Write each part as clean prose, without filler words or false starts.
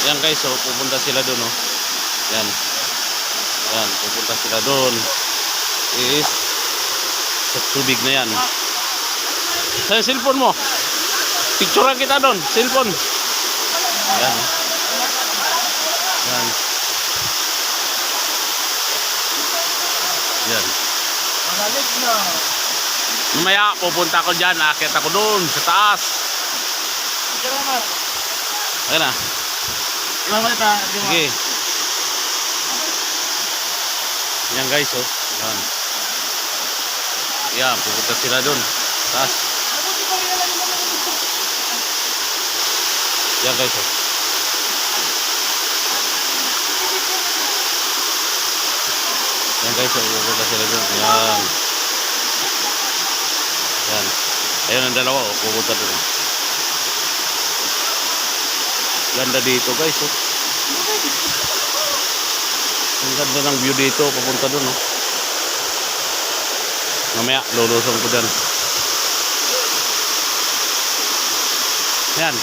Yan guys, so pupunta sila doon, oh. Yan. Yan, pupunta sila doon. Is sa tubig na yan. Sa cellphone mo. Picturean kita doon, cellphone. Yan. Yan. Yan. Mamaya pupunta ko dyan, akit ako doon sa taas. Ayan na. Sige. Yan guys, oh. Yan. Yan, pupunta sila doon. Taas. Yan guys, oh. Yan guys, oh. Pupunta sila doon. Yan. Yan. Ayun ang dalawa, oh. Pupunta doon. Ganda dito guys, oh. Ang ganda ng view dito, papunta doon, oh. Mamaya, lulusong ko dyan. Yan.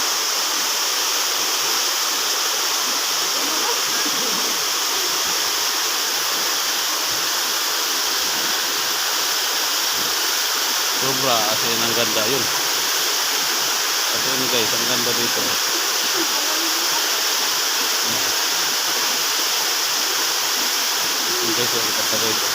Sobra, as in ang ganda yun. Kasi yun guys, ang ganda dito. Yun guys, ang ganda dito.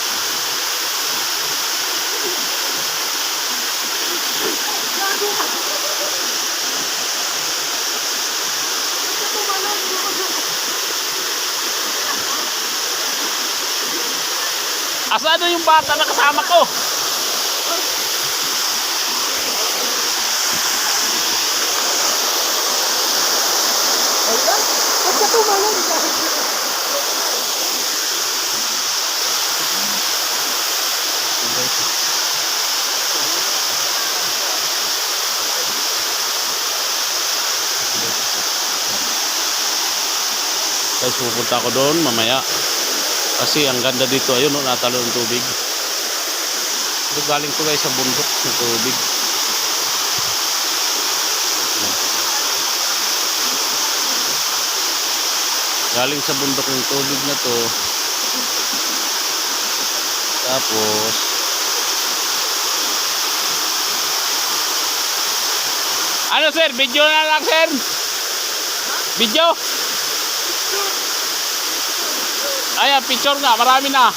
Asaan na yung bata na kasama ko? Guys, pupunta ako doon mamaya. Kasi ang ganda dito, ayun, no, natalo ng tubig. Ito galing ko guys sa bundok ng tubig. Galing sa bundok ng tubig na to. Tapos ano sir, video na lang sir. Video. Ayan, picture nga, marami na.